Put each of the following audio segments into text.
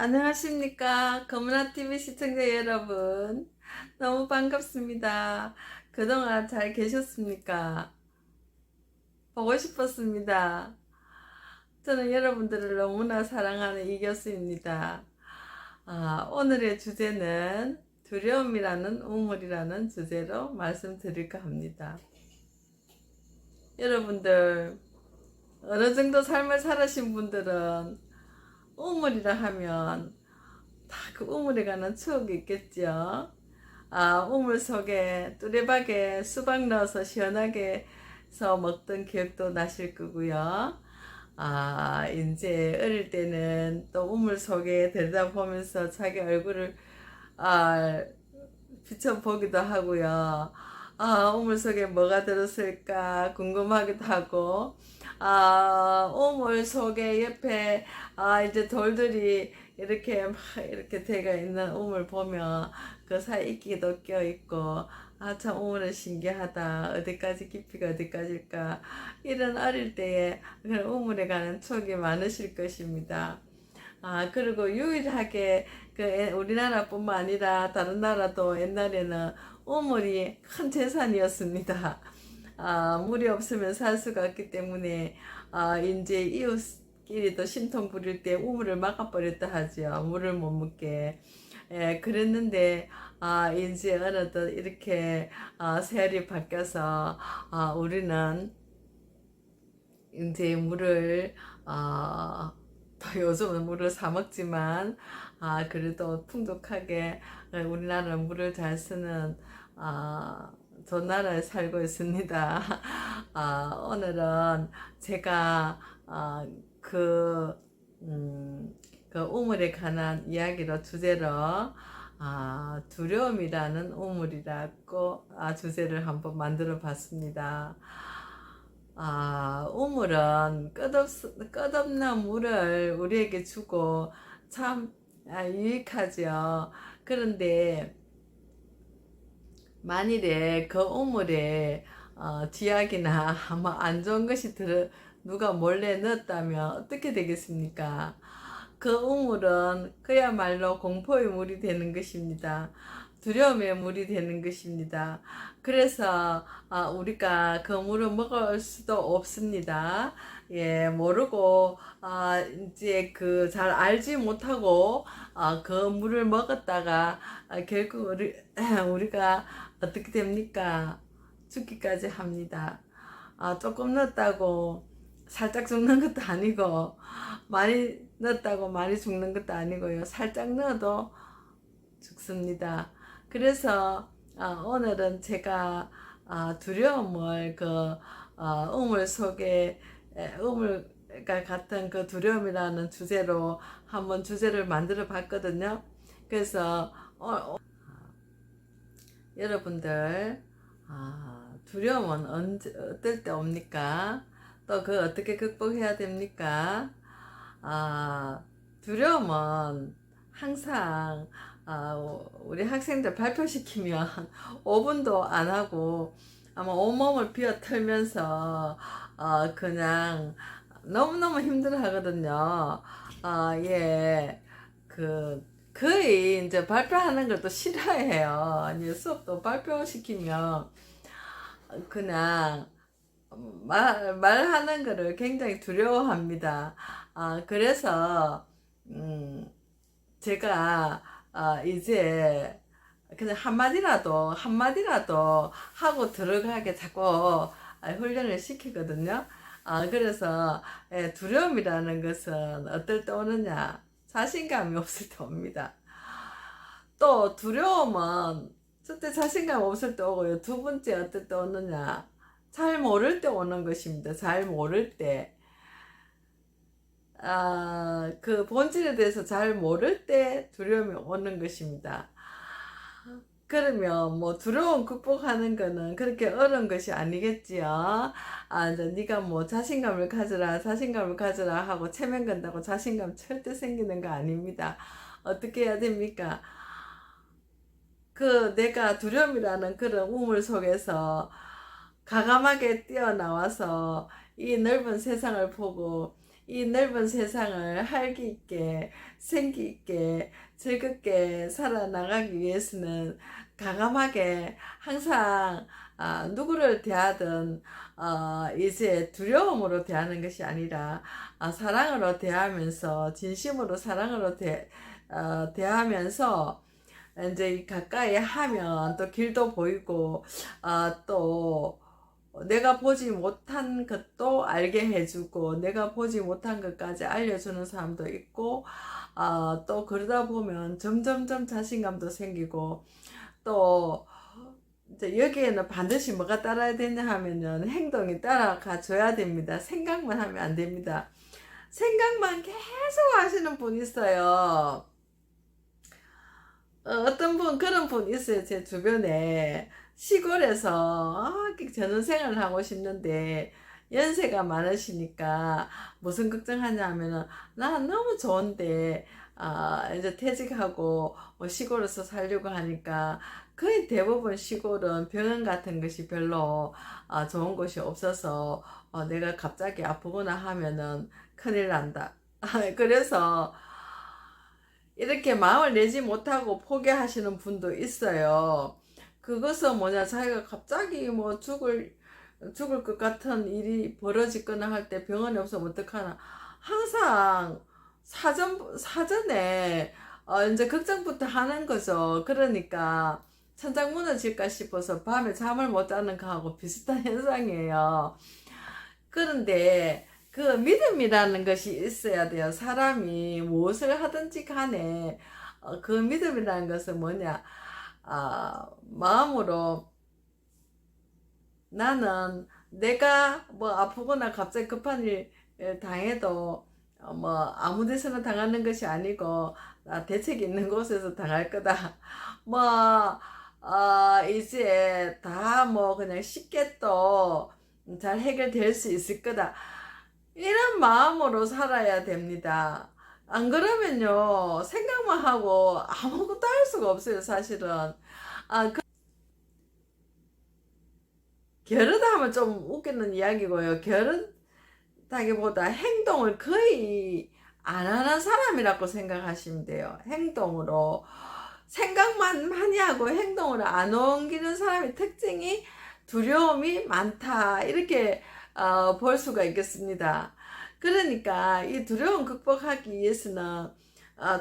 안녕하십니까. 검은아TV 시청자 여러분. 너무 반갑습니다. 그동안 잘 계셨습니까? 보고 싶었습니다. 저는 여러분들을 너무나 사랑하는 이교수입니다. 오늘의 주제는 두려움이라는 우물이라는 주제로 말씀드릴까 합니다. 여러분들, 어느 정도 삶을 살아신 분들은 우물이라 하면 다 그 우물에 관한 추억이 있겠죠. 우물 속에 뚜레박에 수박 넣어서 시원하게 해서 먹던 기억도 나실 거고요. 이제 어릴 때는 또 우물 속에 들여다보면서 자기 얼굴을 아, 비춰보기도 하고요. 우물 속에 뭐가 들었을까 궁금하기도 하고, 우물 속에 옆에, 이제 돌들이 이렇게 막 이렇게 대가 있는 우물 보면 그 사이 이끼도 껴있고, 참 우물은 신기하다. 어디까지 깊이가 어디까지일까. 이런 어릴 때에 그런 우물에 가는 추억이 많으실 것입니다. 그리고 유일하게 우리나라뿐만 아니라 다른 나라도 옛날에는 우물이 큰 재산이었습니다. 물이 없으면 살 수가 없기 때문에 이제 이웃끼리도 신통 부릴 때 우물을 막아버렸다 하죠. 물을 못 먹게. 그랬는데 이제 어느덧 이렇게 세월이 바뀌어서 우리는 이제 물을 또 요즘은 물을 사 먹지만 그래도 풍족하게 우리나라는 물을 잘 쓰는 좋은 나라에 살고 있습니다. 오늘은 제가 그, 그 우물에 관한 이야기로 주제로 두려움이라는 우물이라고 주제를 한번 만들어 봤습니다. 우물은 끝없는 물을 우리에게 주고 참 유익하죠. 그런데 만일에 그 우물에 쥐약이나 뭐 안 좋은 것이 누가 몰래 넣었다면 어떻게 되겠습니까? 그 우물은 그야말로 공포의 물이 되는 것입니다. 두려움의 물이 되는 것입니다. 그래서 우리가 그 물을 먹을 수도 없습니다. 예, 모르고 이제 그 잘 알지 못하고 그 물을 먹었다가 결국 우리가 어떻게 됩니까? 죽기까지 합니다. 조금 넣었다고 살짝 죽는 것도 아니고 많이 넣었다고 많이 죽는 것도 아니고요. 살짝 넣어도 죽습니다. 그래서 오늘은 제가 두려움을 우물 속에 우물과 같은 그 두려움이라는 주제로 한번 주제를 만들어 봤거든요. 그래서 여러분들 두려움은 어떨 때 옵니까? 또 그 어떻게 극복해야 됩니까? 두려움은 항상 우리 학생들 발표시키면 5분도 안 하고 아마 온몸을 비어 털면서 그냥 너무너무 힘들어 하거든요. 예. 거의 이제 발표하는 것도 싫어해요. 아니, 수업도 발표시키면 그냥 말하는 거를 굉장히 두려워합니다. 그래서, 제가, 이제, 그냥 한마디라도 하고 들어가게 자꾸 훈련을 시키거든요. 그래서, 두려움이라는 것은 어떨 때 오느냐? 자신감이 없을 때 옵니다. 또, 두려움은, 첫째 자신감 없을 때 오고요. 두 번째 어떨 때 오느냐? 잘 모를 때 오는 것입니다. 잘 모를 때. 그 본질에 대해서 잘 모를 때 두려움이 오는 것입니다. 그러면 뭐 두려움 극복하는 거는 그렇게 어려운 것이 아니겠지요. 이제 네가 뭐 자신감을 가져라 하고 체면 건다고 자신감 절대 생기는 거 아닙니다. 어떻게 해야 됩니까? 내가 두려움이라는 그런 우물 속에서 가감하게 뛰어나와서 이 넓은 세상을 보고 이 넓은 세상을 활기 있게, 생기 있게, 즐겁게 살아나가기 위해서는 과감하게 항상 누구를 대하든 이제 두려움으로 대하는 것이 아니라 사랑으로 대하면서, 진심으로 사랑으로 대하면서 이제 가까이 하면 또 길도 보이고 또 내가 보지 못한 것도 알게 해주고 내가 보지 못한 것까지 알려주는 사람도 있고 또 그러다 보면 점점점 자신감도 생기고 또 이제 여기에는 반드시 뭐가 따라야 되냐 하면은 행동이 따라가 줘야 됩니다. 생각만 하면 안 됩니다. 생각만 계속 하시는 분 있어요. 어떤 분, 그런 분 있어요. 제 주변에. 시골에서 전원생활을 하고 싶는데, 연세가 많으시니까, 무슨 걱정하냐 하면은, 나 너무 좋은데, 이제 퇴직하고, 뭐 시골에서 살려고 하니까, 거의 대부분 시골은 병원 같은 것이 별로, 좋은 곳이 없어서, 내가 갑자기 아프거나 하면은 큰일 난다. 그래서, 이렇게 마음을 내지 못하고 포기하시는 분도 있어요. 그것은 뭐냐, 자기가 갑자기 뭐 죽을 것 같은 일이 벌어지거나 할 때 병원에 없으면 어떡하나. 항상 사전에, 이제 걱정부터 하는 거죠. 그러니까, 천장 무너질까 싶어서 밤에 잠을 못 자는 거하고 비슷한 현상이에요. 그런데, 그 믿음이라는 것이 있어야 돼요. 사람이 무엇을 하든지 간에 그 믿음이라는 것은 뭐냐? 마음으로 나는 내가 뭐 아프거나 갑자기 급한 일 당해도 뭐 아무 데서나 당하는 것이 아니고 대책 있는 곳에서 당할 거다. 뭐 이제 다 뭐 그냥 쉽게 또 잘 해결될 수 있을 거다. 이런 마음으로 살아야 됩니다. 안 그러면요, 생각만 하고 아무것도 할 수가 없어요, 사실은. 게으르다 하면 좀 웃기는 이야기고요. 게으르다기보다 행동을 거의 안 하는 사람이라고 생각하시면 돼요. 행동으로. 생각만 많이 하고 행동을 안 옮기는 사람의 특징이 두려움이 많다. 이렇게 볼 수가 있겠습니다. 그러니까 이 두려움 극복하기 위해서는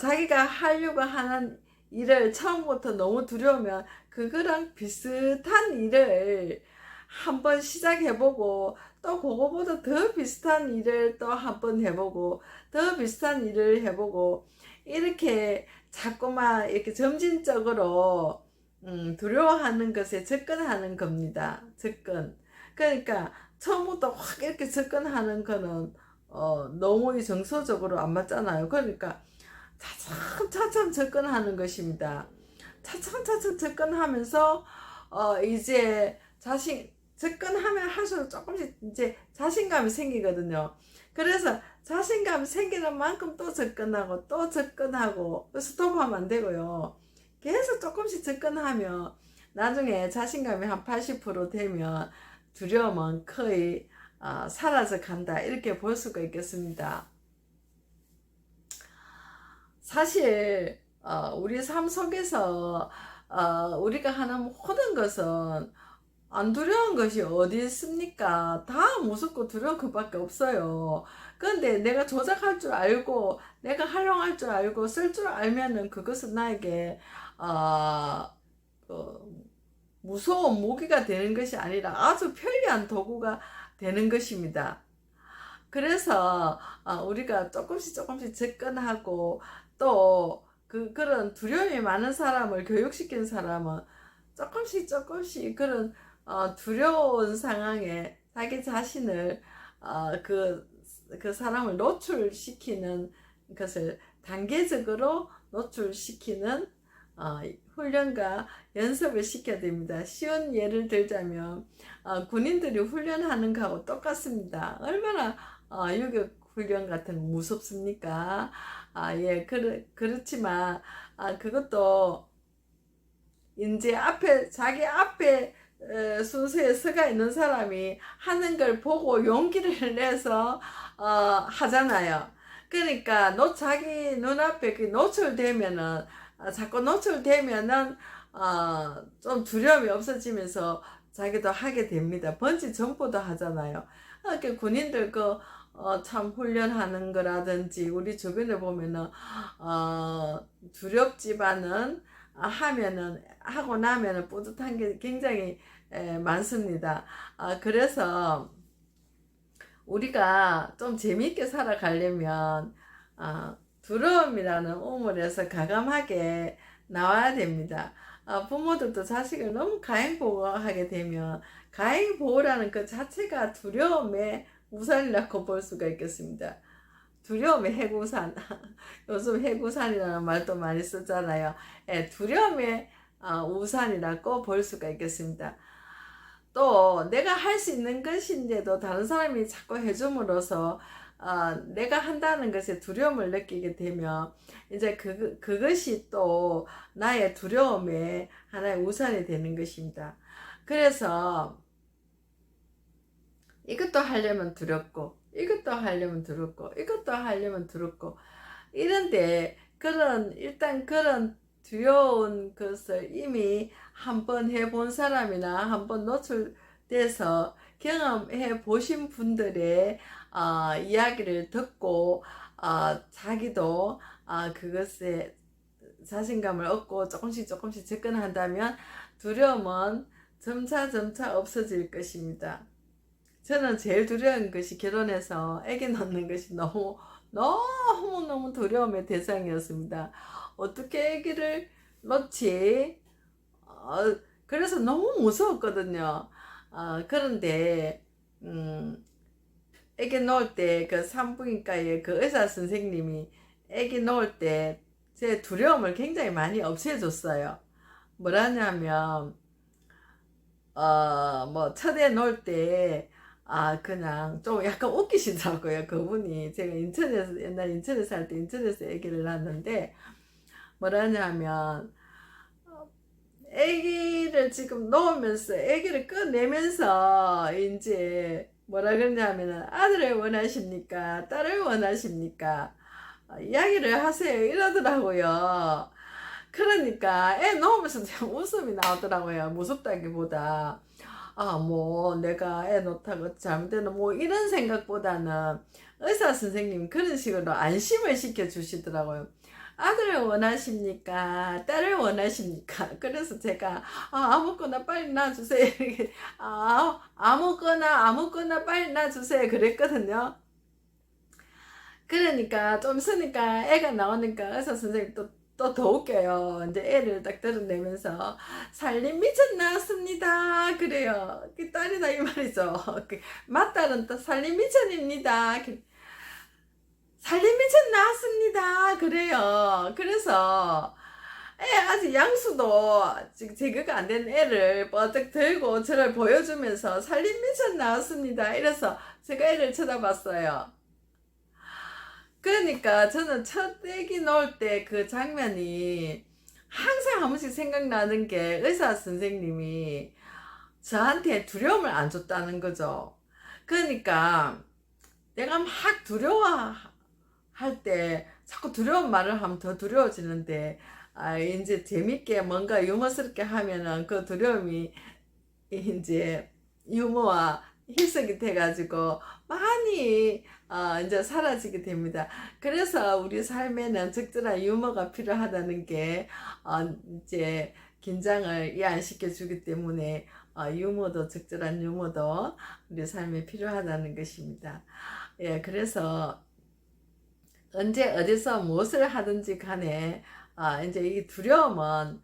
자기가 하려고 하는 일을 처음부터 너무 두려우면 그거랑 비슷한 일을 한번 시작해보고 또 그거보다 더 비슷한 일을 또 한번 해보고 더 비슷한 일을 해보고 이렇게 자꾸만 이렇게 점진적으로 두려워하는 것에 접근하는 겁니다. 접근. 그러니까 처음부터 확 이렇게 접근하는 거는 너무 정서적으로 안 맞잖아요. 그러니까 차츰차츰 접근하는 것입니다. 차츰차츰 접근하면서 이제 접근하면 할수록 조금씩 이제 자신감이 생기거든요. 그래서 자신감이 생기는 만큼 또 접근하고 또 접근하고 스톱하면 안 되고요. 계속 조금씩 접근하면 나중에 자신감이 한 80% 되면 두려움은 거의 사라져 간다. 이렇게 볼 수가 있겠습니다. 사실 우리 삶 속에서 우리가 하는 모든 것은 안 두려운 것이 어디 있습니까? 다 무섭고 두려운 것밖에 없어요. 그런데 내가 조작할 줄 알고, 내가 활용할 줄 알고, 쓸 줄 알면은 그것은 나에게, 무서운 무기가 되는 것이 아니라 아주 편리한 도구가 되는 것입니다. 그래서 우리가 조금씩 접근하고 또 그런 두려움이 많은 사람을 교육시킨 사람은 조금씩 그런 두려운 상황에 자기 자신을 그 사람을 노출시키는 것을 단계적으로 노출시키는 훈련과 연습을 시켜야 됩니다. 쉬운 예를 들자면 군인들이 훈련하는 거하고 똑같습니다. 얼마나 유격 훈련 같은 거 무섭습니까? 예, 그렇지만 그것도 이제 자기 앞에 순서에 서가 있는 사람이 하는 걸 보고 용기를 내서 하잖아요. 그러니까 자기 눈앞에 노출되면은 자꾸 노출되면은 좀 두려움이 없어지면서 자기도 하게 됩니다. 번지 점프도 하잖아요. 이렇게 군인들 참 훈련하는 거라든지 우리 주변에 보면은 두렵지만은 하면은 하고 나면은 뿌듯한 게 굉장히 많습니다. 그래서 우리가 좀 재미있게 살아가려면 두려움이라는 우물에서 과감하게 나와야 됩니다. 부모들도 자식을 너무 가행보호하게 되면 가행보호라는 그 자체가 두려움의 우산이라고 볼 수가 있겠습니다. 두려움의 해구산. 요즘 해구산이라는 말도 많이 쓰잖아요. 두려움의 우산이라고 볼 수가 있겠습니다. 또 내가 할 수 있는 것인데도 다른 사람이 자꾸 해줌으로써 내가 한다는 것에 두려움을 느끼게 되면 이제 그것이 또 나의 두려움의 하나의 우산이 되는 것입니다. 그래서 이것도 하려면 두렵고 이것도 하려면 두렵고 이것도 하려면 두렵고 이런데 일단 그런 두려운 것을 이미 한번 해본 사람이나 한번 노출돼서 경험해 보신 분들의 이야기를 듣고 자기도 그것에 자신감을 얻고 조금씩 접근한다면 두려움은 점차 없어질 것입니다. 저는 제일 두려운 것이 결혼해서 아기 낳는 것이 너무 두려움의 대상이었습니다. 어떻게 아기를 놓지? 그래서 너무 무서웠거든요. 그런데 아기 놓을 때 그 산부인과의 그 의사 선생님이 아기 놓을 때 제 두려움을 굉장히 많이 없애줬어요. 뭐라냐면 뭐 첫애 놓을 때 그냥 좀 약간 웃기시더라고요. 그분이 제가 옛날 인천에 살 때 인천에서 아기를 낳았는데 뭐라냐면 아기를 지금 놓으면서 아기를 꺼내면서 이제 뭐라 그러냐면 아들을 원하십니까? 딸을 원하십니까? 이야기를 하세요 이러더라고요. 그러니까 애 놓으면서 참 웃음이 나오더라고요. 무섭다기보다 뭐 내가 애 놓다가 잘못되나 뭐 이런 생각보다는 의사 선생님 그런 식으로 안심을 시켜 주시더라고요. 아들을 원하십니까? 딸을 원하십니까? 그래서 제가 아무거나 빨리 낳아주세요. 아무거나 빨리 낳아주세요. 그랬거든요. 그러니까 좀 있으니까 애가 나오니까 의사 선생님 또 더 웃겨요. 이제 애를 딱 드러내면서 살림 미천 나왔습니다. 그래요. 그 딸이다 이 말이죠. 맞다는 또 살림 미천입니다. 살림 미천 나왔습니다. 그래요. 그래서 애 아직 양수도 지금 제거가 안 된 애를 뻗쩍 들고 저를 보여주면서 살림 미천 나왔습니다. 이래서 제가 애를 쳐다봤어요. 그러니까 저는 첫 애기 넣을 때 그 장면이 항상 한 번씩 생각나는 게 의사 선생님이 저한테 두려움을 안 줬다는 거죠. 그러니까 내가 막 두려워할 때 자꾸 두려운 말을 하면 더 두려워지는데 이제 재밌게 뭔가 유머스럽게 하면은 그 두려움이 이제 유머와 희석이 돼가지고 많이 이제 사라지게 됩니다. 그래서 우리 삶에는 적절한 유머가 필요하다는 게 이제 긴장을 이완시켜 주기 때문에 적절한 유머도 우리 삶에 필요하다는 것입니다. 예, 그래서 언제 어디서 무엇을 하든지 간에 이제 이 두려움은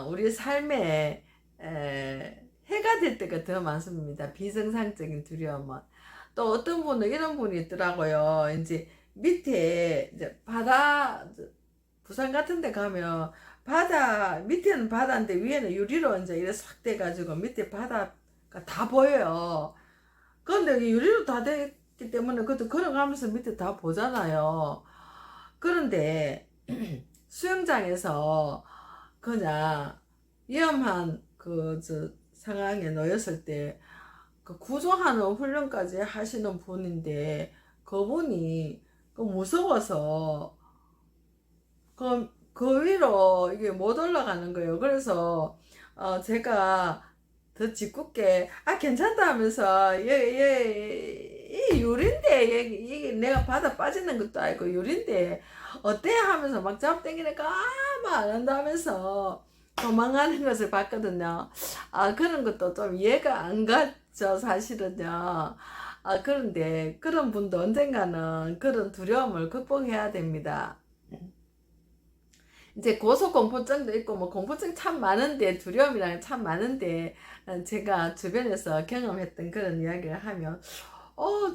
우리 삶에 해가 될 때가 더 많습니다. 비정상적인 두려움은. 또 어떤 분은 이런 분이 있더라고요. 이제 밑에 이제 바다, 부산 같은 데 가면 밑에는 바다인데 위에는 유리로 이제 이렇게 싹 돼가지고 밑에 바다가 다 보여요. 그런데 유리로 다 됐기 때문에 그것도 걸어가면서 밑에 다 보잖아요. 그런데 수영장에서 그냥 위험한 상황에 놓였을 때 그 구조하는 훈련까지 하시는 분인데 그분이 그 무서워서 그 위로 이게 못 올라가는 거예요. 그래서 제가 더 짓궂게 괜찮다 하면서 이 유린데 이게 내가 바다 빠지는 것도 아니고 유린데 어때 하면서 막 잡당기니까 아무 안 한다 하면서 도망가는 것을 봤거든요. 그런 것도 좀 이해가 안 갔죠, 사실은요. 그런데 그런 분도 언젠가는 그런 두려움을 극복해야 됩니다. 이제 고소공포증도 있고 뭐 공포증 참 많은데 두려움이랑 참 많은데 제가 주변에서 경험했던 그런 이야기를 하면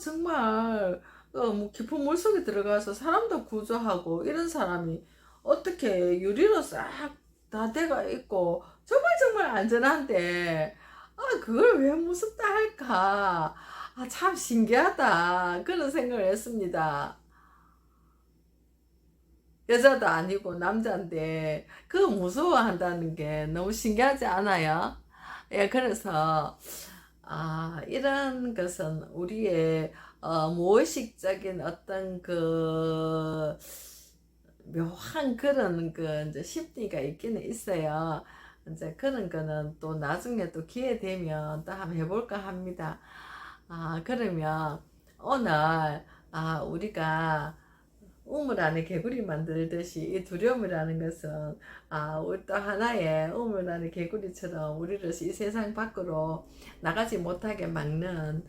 정말 뭐 깊은 물속에 들어가서 사람도 구조하고 이런 사람이 어떻게 유리로 싹 다 돼가 있고 정말 정말 안전한데 그걸 왜 무섭다 할까. 참 신기하다 그런 생각을 했습니다. 여자도 아니고 남자인데 그거 무서워한다는 게 너무 신기하지 않아요? 예, 그래서 이런 것은 우리의 무의식적인 어떤 그 묘한 그런 그 이제 심리가 있기는 있어요. 이제 그런 거는 또 나중에 또 기회 되면 또 한번 해볼까 합니다. 그러면 오늘 우리가 우물 안에 개구리 만들듯이 이 두려움이라는 것은 우리 또 하나의 우물 안에 개구리처럼 우리를 이 세상 밖으로 나가지 못하게 막는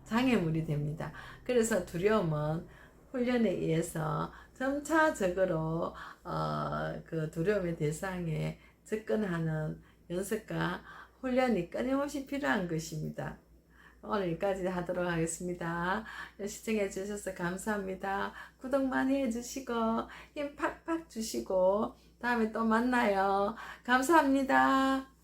장애물이 됩니다. 그래서 두려움은 훈련에 의해서 점차적으로 그 두려움의 대상에 접근하는 연습과 훈련이 끊임없이 필요한 것입니다. 오늘 여기까지 하도록 하겠습니다. 시청해 주셔서 감사합니다. 구독 많이 해주시고 힘 팍팍 주시고 다음에 또 만나요. 감사합니다.